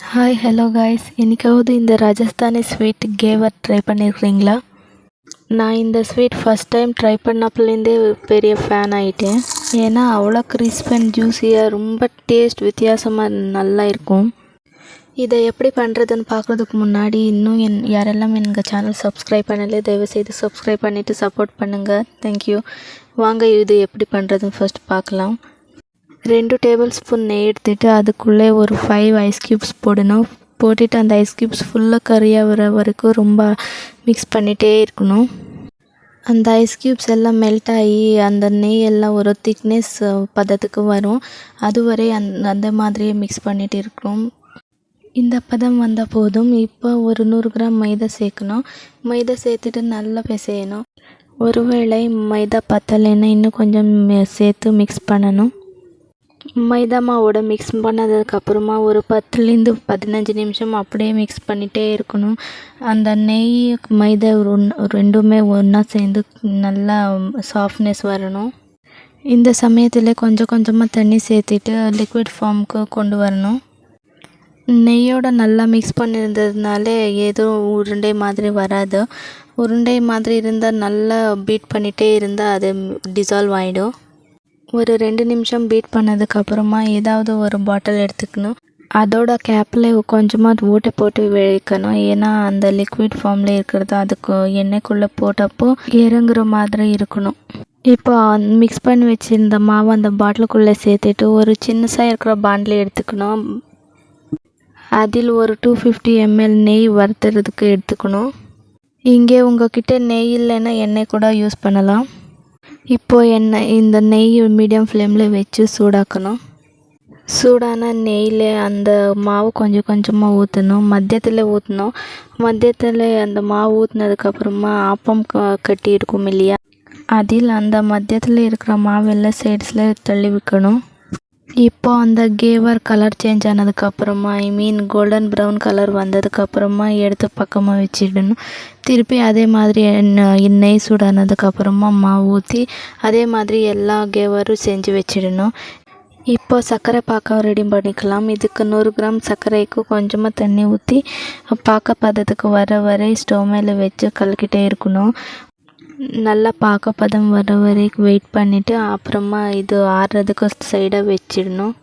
Hi hello guys, என்னைக்காவது இந்த Rajasthani sweet கேவர் try பண்ணியிருக்கிறீங்களா? நான் இந்த ஸ்வீட் ஃபஸ்ட் டைம் ட்ரை பண்ணப்பலேருந்தே பெரிய ஃபேன் ஆகிட்டேன். ஏன்னா அவ்வளோ கிறிஸ்ப் அண்ட் ஜூஸியாக ரொம்ப டேஸ்ட் வித்தியாசமாக நல்லா இருக்கும். இதை எப்படி பண்ணுறதுன்னு பார்க்குறதுக்கு முன்னாடி இன்னும் யாரெல்லாம் எங்கள் சேனல் சப்ஸ்கிரைப் பண்ணலை தயவுசெய்து சப்ஸ்கிரைப் பண்ணிவிட்டு சப்போர்ட் பண்ணுங்கள். தேங்க்யூ. வாங்க இது எப்படி பண்ணுறதுன்னு ஃபஸ்ட் பார்க்கலாம். 2 டேபிள் ஸ்பூன் நெய் எடுத்துகிட்டு அதுக்குள்ளே ஒரு 5 ஐஸ் க்யூப்ஸ் போடணும். போட்டுட்டு அந்த ஐஸ் க்யூப்ஸ் ஃபுல்லாக கறியாக வர வரைக்கும் ரொம்ப மிக்ஸ் பண்ணிகிட்டே இருக்கணும். அந்த ஐஸ் க்யூப்ஸ் எல்லாம் மெல்ட் ஆகி அந்த நெய் எல்லாம் ஒரு திக்னஸ் பதத்துக்கு வரும். அதுவரை அந்த மாதிரியே மிக்ஸ் பண்ணிகிட்டு இருக்கணும். இந்த பதம் வந்தால் போதும். இப்போ ஒரு 100 கிராம் மைதா சேர்க்கணும். மைதா சேர்த்துட்டு நல்லா பிசையணும். ஒருவேளை மைதா பத்தலைன்னா இன்னும் கொஞ்சம் சேர்த்து மிக்ஸ் பண்ணணும். மைதா மாவோட மிக்ஸ் பண்ணதுக்கப்புறமா ஒரு 10லேருந்து 15 நிமிஷம் அப்படியே மிக்ஸ் பண்ணிகிட்டே இருக்கணும். அந்த நெய் மைதா ரெண்டுமே ஒன்றா சேர்ந்து நல்லா சாஃப்ட்னஸ் வரணும். இந்த சமயத்தில் கொஞ்சம் கொஞ்சமாக தண்ணி சேர்த்துட்டு லிக்விட் ஃபார்முக்கு கொண்டு வரணும். நெய்யோட நல்லா மிக்ஸ் பண்ணியிருந்ததுனால ஏதோ உருண்டை மாதிரி வராது. உருண்டை மாதிரி இருந்தால் நல்லா பீட் பண்ணிகிட்டே இருந்தால் அது டிசால்வ் ஆகிடும். ஒரு 2 நிமிஷம் பீட் பண்ணதுக்கப்புறமா ஏதாவது ஒரு பாட்டில் எடுத்துக்கணும். அதோட கேப்பில் கொஞ்சமாக ஓட்டை போட்டு வைக்கணும். ஏன்னா அந்த லிக்விட் ஃபார்மில் இருக்கிறது அதுக்கு எண்ணெய்க்குள்ளே போட்டப்போ இறங்குற மாதிரி இருக்கணும். இப்போ மிக்ஸ் பண்ணி வச்சுருந்த மாவு அந்த பாட்டிலுக்குள்ளே சேர்த்துட்டு ஒரு சின்னசாக இருக்கிற பாண்டில் எடுத்துக்கணும். அதில் ஒரு 250 ml நெய் வறுத்துறதுக்கு எடுத்துக்கணும். இங்கே உங்கள்கிட்ட நெய் இல்லைன்னா எண்ணெய் கூட யூஸ் பண்ணலாம். இப்போது இந்த நெய் மீடியம் ஃப்ளேமில் வச்சு சூடாக்கணும். சூடான நெய்யில் அந்த மாவு கொஞ்சம் கொஞ்சமாக ஊற்றணும். மத்தியத்தில் அந்த மாவு ஊற்றினதுக்கப்புறமா ஆப்பம் கட்டி இருக்கும் இல்லையா, அதில் அந்த மத்தியத்தில் இருக்கிற மாவெல்லாம் சைட்ஸில் தள்ளி வைக்கணும். இப்போ அந்த கேவர் கலர் சேஞ்ச் ஆனதுக்கப்புறமா கோல்டன் ப்ரௌன் கலர் வந்ததுக்கப்புறமா எடுத்து பக்கமாக வச்சிடணும். திருப்பி அதே மாதிரி நெய் சூடானதுக்கப்புறமா மாவு ஊற்றி அதே மாதிரி எல்லா கேவரும் செஞ்சு வச்சிடணும். இப்போ சர்க்கரை பாக்கம் ரெடி பண்ணிக்கலாம். இதுக்கு 100 கிராம் சர்க்கரைக்கு கொஞ்சமாக தண்ணி ஊற்றி பாக்க பதத்துக்கு வர வரை ஸ்டவ் மேலே வச்சு கலக்கிட்டே இருக்கணும். நல்லா பாக்கப்பதம் வர வரைக்கும் வெயிட் பண்ணிவிட்டு அப்புறமா இது ஆறுறதுக்கு சைடாக வச்சிடணும்.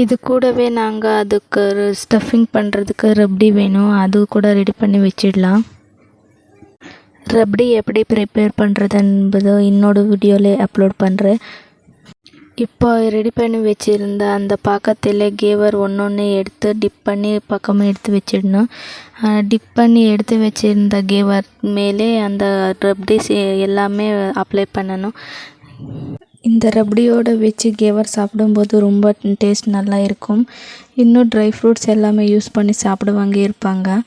இது கூடவே நாங்கள் அதுக்கு ஸ்டஃபிங் பண்ணுறதுக்கு ரப்டி வேணும், அது கூட ரெடி பண்ணி வச்சிடலாம். ரப்டி எப்படி ப்ரிப்பேர் பண்ணுறது என்பது இன்னொரு வீடியோவில் அப்லோட் பண்ணுறேன். இப்போ ரெடி பண்ணி வச்சுருந்த அந்த பாக்கத்தில் கேவர் ஒன்று எடுத்து டிப் பண்ணி பக்கமாக எடுத்து வச்சிடணும். டிப் பண்ணி எடுத்து வச்சுருந்த கேவர் மேலே அந்த ரப்டிஸ் எல்லாமே அப்ளை பண்ணணும். இந்த ரப்டியோடு வச்சு கேவர் சாப்பிடும்போது ரொம்ப டேஸ்ட் நல்லா இருக்கும். இன்னும் ட்ரை ஃப்ரூட்ஸ் எல்லாமே யூஸ் பண்ணி சாப்பிடுவாங்க இருப்பாங்க.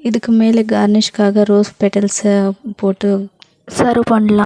இதுக்கு மேலே கார்னிஷ்காக ரோஸ் பெட்டல்ஸை போட்டு சர்வ் பண்ணலாம்.